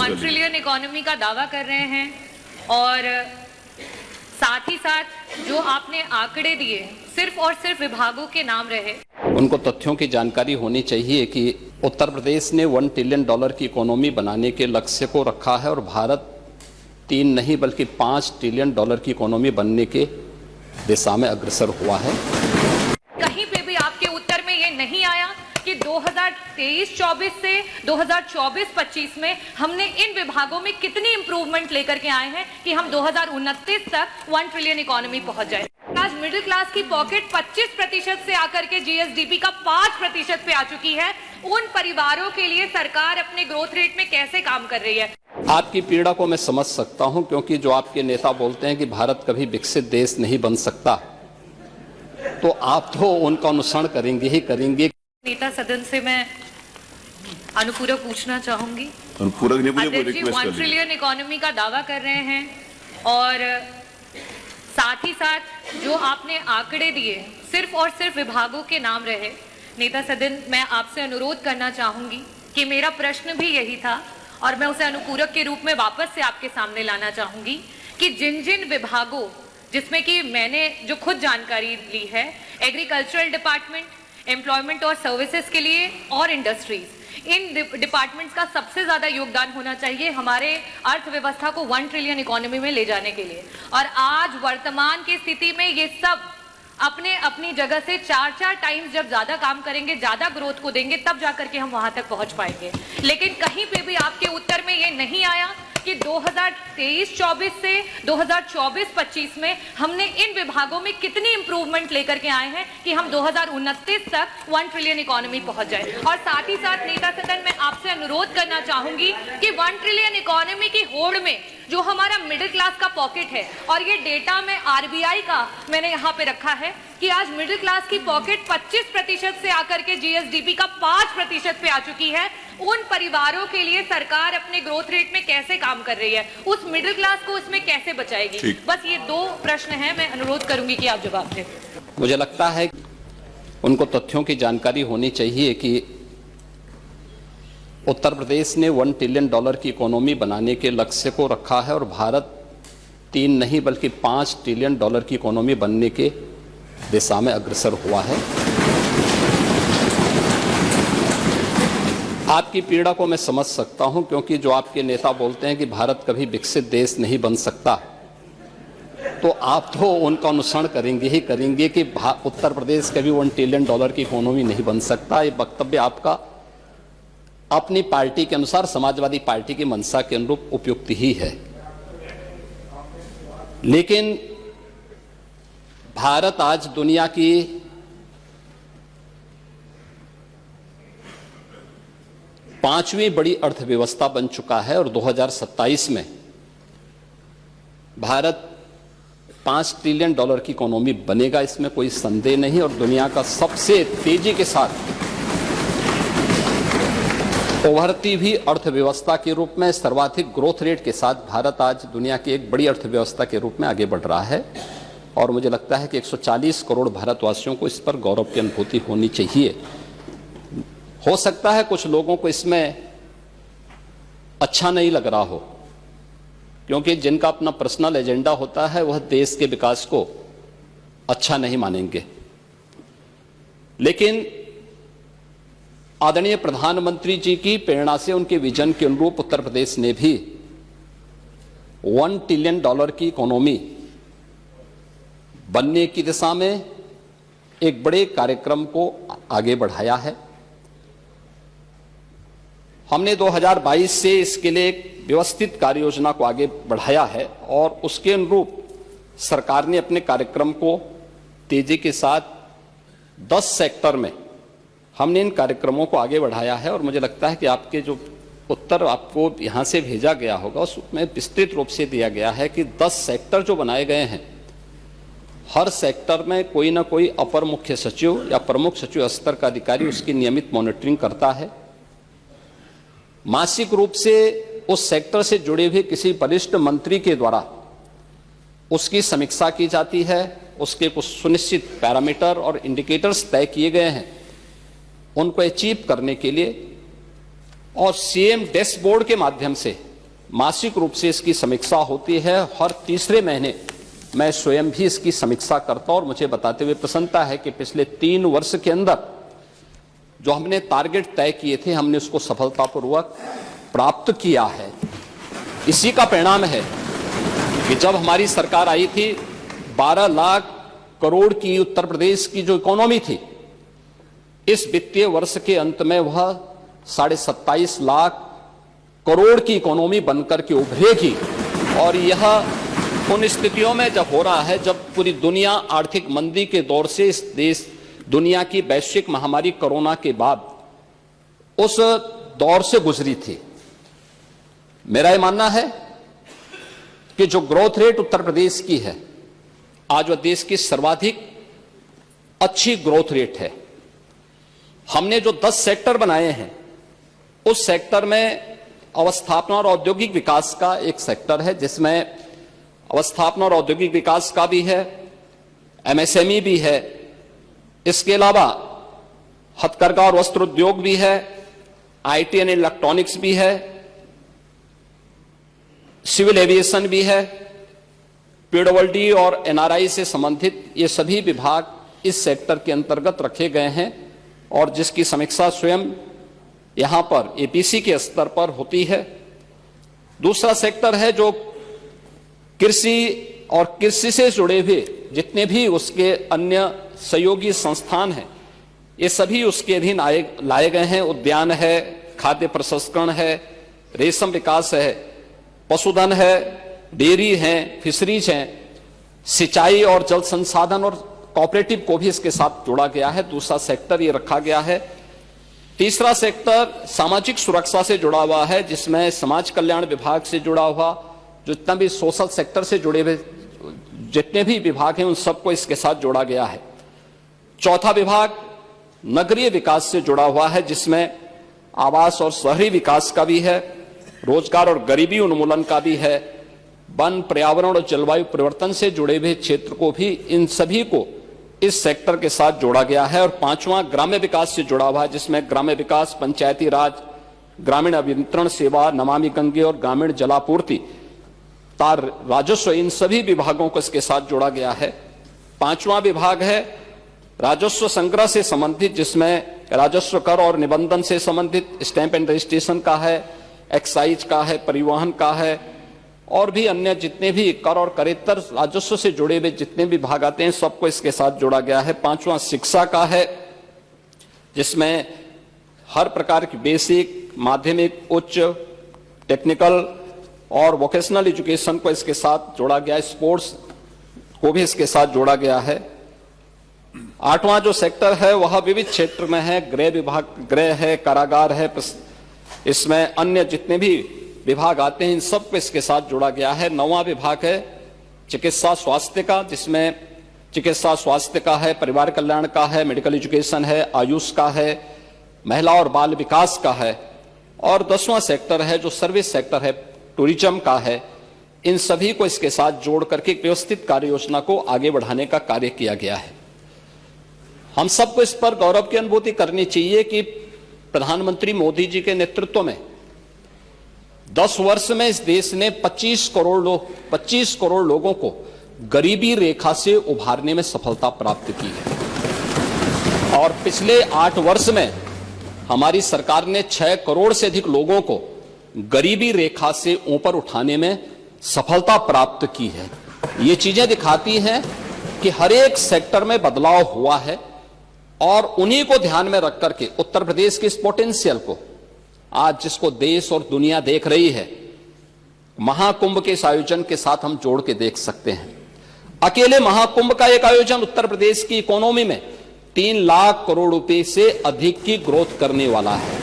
1 trillion economy का दावा कर रहे हैं और साथ ही साथ जो आपने आंकड़े दिए सिर्फ और सिर्फ विभागों के नाम रहे। उनको तथ्यों की जानकारी होनी चाहिए कि उत्तर प्रदेश ने $1 ट्रिलियन की इकोनॉमी बनाने के लक्ष्य को रखा है और भारत 3 नहीं बल्कि $5 ट्रिलियन की इकोनॉमी बनने के दिशा में अग्रसर हुआ है। कहीं पे भी आपके उत्तर में ये नहीं आया कि 2023-24 से 2024-25 में हमने इन विभागों में कितनी इंप्रूवमेंट लेकर के आए हैं कि हम 2029 तक 1 ट्रिलियन इकोनॉमी पहुंच जाए। आज मिडिल क्लास की पॉकेट 25% से आकर के जीएसडीपी का 5% पे आ चुकी है। उन परिवारों के लिए सरकार अपने ग्रोथ रेट में कैसे काम कर रही है? आपकी पीड़ा को मैं समझ सकता हूं, क्योंकि जो आपके नेता बोलते हैं कि भारत कभी विकसित देश नहीं बन सकता, तो आप तो उनका अनुसरण करेंगे ही करेंगे। नेता सदन से मैं अनुपूरक पूछना चाहूंगी। अनुपूरक नहीं, मुझे अध्यक्ष जी 1 ट्रिलियन इकोनॉमी का दावा कर रहे हैं और साथ ही साथ जो आपने आंकड़े दिए सिर्फ और सिर्फ विभागों के नाम रहे। नेता सदन, मैं आपसे अनुरोध करना चाहूंगी कि मेरा प्रश्न भी यही था और मैं उसे अनुपूरक के रूप में वापस से आपके सामने लाना चाहूंगी कि जिन जिन विभागों, जिसमें कि मैंने जो खुद जानकारी ली है, एग्रीकल्चरल डिपार्टमेंट, एम्प्लॉयमेंट और सर्विसेज के लिए और इंडस्ट्रीज, इन डिपार्टमेंट्स का सबसे ज्यादा योगदान होना चाहिए हमारे अर्थव्यवस्था को 1 ट्रिलियन इकोनॉमी में ले जाने के लिए। और आज वर्तमान की स्थिति में ये सब अपने अपनी जगह से 4 टाइम्स जब ज्यादा काम करेंगे, ज्यादा ग्रोथ को देंगे, तब जाकर के हम वहां तक पहुंच पाएंगे। लेकिन कहीं पे भी आपके उत्तर में ये नहीं आया कि 2023-24 से 2024-25 में हमने इन विभागों में कितनी इंप्रूवमेंट लेकर के आए हैं कि हम 2029 तक 1 ट्रिलियन इकोनॉमी पहुंच जाए। और साथ ही साथ नेता सदन, मैं आपसे अनुरोध करना चाहूंगी कि 1 ट्रिलियन इकोनॉमी की होड़ में जो हमारा मिडिल क्लास का पॉकेट है, और ये डेटा में आरबीआई का मैंने यहाँ पे रखा है कि आज मिडिल क्लास की पॉकेट 25% से आकर के जीएसडीपी का 5% पे आ चुकी है। उन परिवारों के लिए सरकार अपने ग्रोथ रेट में कैसे काम कर रही है? उस मिडिल क्लास को इसमें कैसे बचाएगी? बस ये 2 प्रश्न हैं, मैं अनुरोध करूंगी कि आप जवाब दें। मुझे लगता है उनको तथ्यों की जानकारी होनी चाहिए कि उत्तर प्रदेश ने $1 ट्रिलियन की इकोनॉमी बनाने के लक्ष्य को रखा है और भारत 3 नहीं बल्कि $5 ट्रिलियन की इकोनॉमी बनने के दिशा में अग्रसर हुआ है। आपकी पीड़ा को मैं समझ सकता हूं, क्योंकि जो आपके नेता बोलते हैं कि भारत कभी विकसित देश नहीं बन सकता, तो आप तो उनका अनुसरण करेंगे ही करेंगे कि उत्तर प्रदेश कभी $1 ट्रिलियन की इकोनॉमी नहीं बन सकता। ये वक्तव्य आपका अपनी पार्टी के अनुसार, समाजवादी पार्टी की मंशा के अनुरूप उपयुक्त ही है। लेकिन भारत आज दुनिया की पांचवी बड़ी अर्थव्यवस्था बन चुका है और 2027 में भारत $5 ट्रिलियन की इकोनॉमी बनेगा, इसमें कोई संदेह नहीं। और दुनिया का सबसे तेजी के साथ उभरती भी अर्थव्यवस्था के रूप में, सर्वाधिक ग्रोथ रेट के साथ भारत आज दुनिया की एक बड़ी अर्थव्यवस्था के रूप में आगे बढ़ रहा है। और मुझे लगता है कि 140 करोड़ भारतवासियों को इस पर गौरव की अनुभूति होनी चाहिए। हो सकता है कुछ लोगों को इसमें अच्छा नहीं लग रहा हो, क्योंकि जिनका अपना पर्सनल एजेंडा होता है वह देश के विकास को अच्छा नहीं मानेंगे। लेकिन आदरणीय प्रधानमंत्री जी की प्रेरणा से, उनके विजन के अनुरूप उत्तर प्रदेश ने भी $1 ट्रिलियन की इकोनॉमी बनने की दिशा में एक बड़े कार्यक्रम को आगे बढ़ाया है। हमने 2022 से इसके लिए एक व्यवस्थित कार्य योजना को आगे बढ़ाया है और उसके अनुरूप सरकार ने अपने कार्यक्रम को तेजी के साथ 10 सेक्टर में हमने इन कार्यक्रमों को आगे बढ़ाया है। और मुझे लगता है कि आपके जो उत्तर आपको यहां से भेजा गया होगा उसमें विस्तृत रूप से दिया गया है कि 10 सेक्टर जो बनाए गए हैं, हर सेक्टर में कोई ना कोई अपर मुख्य सचिव या प्रमुख सचिव स्तर का अधिकारी उसकी नियमित मॉनिटरिंग करता है। मासिक रूप से उस सेक्टर से जुड़े हुए किसी वरिष्ठ मंत्री के द्वारा उसकी समीक्षा की जाती है। उसके कुछ सुनिश्चित पैरामीटर और इंडिकेटर्स तय किए गए हैं उनको अचीव करने के लिए, और सीएम डैशबोर्ड के माध्यम से मासिक रूप से इसकी समीक्षा होती है। हर तीसरे महीने मैं स्वयं भी इसकी समीक्षा करता हूं और मुझे बताते हुए प्रसन्नता है कि पिछले 3 वर्ष के अंदर जो हमने टारगेट तय किए थे, हमने उसको सफलतापूर्वक प्राप्त किया है। इसी का परिणाम है कि जब हमारी सरकार आई थी, 12 लाख करोड़ की उत्तर प्रदेश की जो इकोनॉमी थी, इस वित्तीय वर्ष के अंत में वह 27.5 लाख करोड़ की इकोनॉमी बनकर के उभरेगी। और यह उन स्थितियों में जब हो रहा है जब पूरी दुनिया आर्थिक मंदी के दौर से इस देश दुनिया की वैश्विक महामारी कोरोना के बाद उस दौर से गुजरी थी। मेरा यह मानना है कि जो ग्रोथ रेट उत्तर प्रदेश की है, आज वह देश की सर्वाधिक अच्छी ग्रोथ रेट है। हमने जो 10 सेक्टर बनाए हैं, उस सेक्टर में अवस्थापना और औद्योगिक विकास का एक सेक्टर है, जिसमें अवस्थापना और औद्योगिक विकास का भी है, एमएसएमई भी है, इसके अलावा हथकरघा और वस्त्र उद्योग भी है, आईटी एंड इलेक्ट्रॉनिक्स भी है, सिविल एविएशन भी है, पीडब्ल्यूडी और एनआरआई से संबंधित ये सभी विभाग इस सेक्टर के अंतर्गत रखे गए हैं और जिसकी समीक्षा स्वयं यहां पर एपीसी के स्तर पर होती है। दूसरा सेक्टर है जो कृषि और कृषि से जुड़े हुए जितने भी उसके अन्य सहयोगी संस्थान हैं, ये सभी उसके अधीन लाए गए हैं। उद्यान है, खाद्य प्रसंस्करण है, रेशम विकास है, पशुधन है, डेयरी है, फिशरीज हैं, सिंचाई और जल संसाधन और कोऑपरेटिव को भी इसके साथ जोड़ा गया है। दूसरा सेक्टर ये रखा गया है। तीसरा सेक्टर सामाजिक सुरक्षा से जुड़ा हुआ है, जिसमें समाज कल्याण विभाग से जुड़ा हुआ जितना भी सोशल सेक्टर से जुड़े हुए जितने भी विभाग हैं, उन सबको इसके साथ जोड़ा गया है। चौथा विभाग नगरीय विकास से जुड़ा हुआ है, जिसमें आवास और शहरी विकास का भी है, रोजगार और गरीबी उन्मूलन का भी है, वन, पर्यावरण और जलवायु परिवर्तन से जुड़े हुए क्षेत्र को भी, इन सभी को इस सेक्टर के साथ जोड़ा गया है। और पांचवां ग्राम्य विकास से जुड़ा हुआ है, जिसमें ग्राम्य विकास, पंचायती राज, ग्रामीण अभियंत्रण सेवा, नमामि गंगे और ग्रामीण जलापूर्ति, तार, राजस्व, इन सभी विभागों को इसके साथ जोड़ा गया है। पांचवां विभाग है राजस्व संग्रह से संबंधित, जिसमें राजस्व कर और निबंधन से संबंधित, स्टैंप एंड रजिस्ट्रेशन का है, एक्साइज का है, परिवहन का है और भी अन्य जितने भी कर और करेत्तर राजस्व से जुड़े हुए जितने भी विभाग आते हैं, सबको इसके साथ जोड़ा गया है। पांचवां शिक्षा का है, जिसमें हर प्रकार की बेसिक, माध्यमिक, उच्च, टेक्निकल और वोकेशनल एजुकेशन को इसके साथ जोड़ा गया है। स्पोर्ट्स को भी इसके साथ जोड़ा गया है। आठवां जो सेक्टर है वह विविध क्षेत्र में है, गृह विभाग, गृह है, कारागार है, इसमें अन्य जितने भी विभाग आते हैं, इन सब को इसके साथ जोड़ा गया है। नौवां विभाग है चिकित्सा स्वास्थ्य का, जिसमें चिकित्सा स्वास्थ्य का है, परिवार कल्याण का है, मेडिकल एजुकेशन है, आयुष का है, महिला और बाल विकास का है। और 10वां सेक्टर है जो सर्विस सेक्टर है, टूरिज्म का है। इन सभी को इसके साथ जोड़ करके एक व्यवस्थित कार्य योजना को आगे बढ़ाने का कार्य किया गया है। हम सबको इस पर गौरव की अनुभूति करनी चाहिए कि प्रधानमंत्री मोदी जी के नेतृत्व में 10 वर्ष में इस देश ने 25 करोड़ लोगों को गरीबी रेखा से उभारने में सफलता प्राप्त की है। और पिछले 8 वर्ष में हमारी सरकार ने 6 करोड़ से अधिक लोगों को गरीबी रेखा से ऊपर उठाने में सफलता प्राप्त की है। ये चीजें दिखाती हैं कि हर एक सेक्टर में बदलाव हुआ है और उन्हीं को ध्यान में रख करके उत्तर प्रदेश के इस पोटेंशियल को आज जिसको देश और दुनिया देख रही है, महाकुंभ के इस आयोजन के साथ हम जोड़ के देख सकते हैं। अकेले महाकुंभ का एक आयोजन उत्तर प्रदेश की इकोनॉमी में 3 लाख करोड़ रुपए से अधिक की ग्रोथ करने वाला है।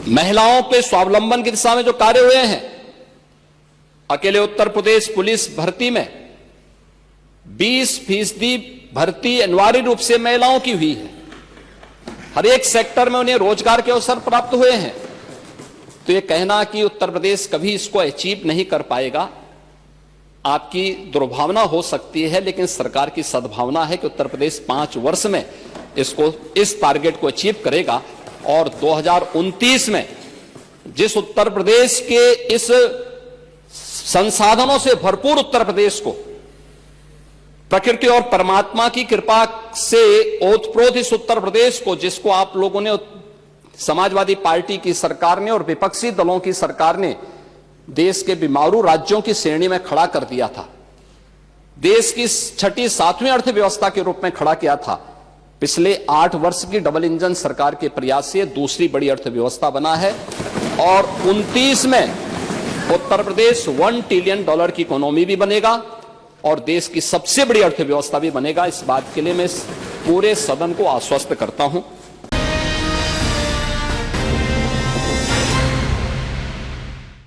महिलाओं के स्वावलंबन की दिशा में जो कार्य हुए हैं, अकेले उत्तर प्रदेश पुलिस भर्ती में 20% भर्ती अनिवार्य रूप से महिलाओं की हुई है। हर एक सेक्टर में उन्हें रोजगार के अवसर प्राप्त हुए हैं। तो ये कहना कि उत्तर प्रदेश कभी इसको अचीव नहीं कर पाएगा, आपकी दुर्भावना हो सकती है, लेकिन सरकार की सद्भावना है कि उत्तर प्रदेश 5 वर्ष में इस टारगेट को अचीव करेगा और 2029 में जिस उत्तर प्रदेश के इस संसाधनों से भरपूर उत्तर प्रदेश को प्रकृति और परमात्मा की कृपा से ओतप्रोत इस उत्तर प्रदेश को, जिसको आप लोगों ने, समाजवादी पार्टी की सरकार ने और विपक्षी दलों की सरकार ने देश के बीमारू राज्यों की श्रेणी में खड़ा कर दिया था, देश की छठी सातवीं अर्थव्यवस्था के रूप में खड़ा किया था, पिछले 8 वर्ष की डबल इंजन सरकार के प्रयास से दूसरी बड़ी अर्थव्यवस्था बना है और 29 में उत्तर प्रदेश $1 ट्रिलियन की इकोनॉमी भी बनेगा और देश की सबसे बड़ी अर्थव्यवस्था भी बनेगा। इस बात के लिए मैं पूरे सदन को आश्वस्त करता हूं।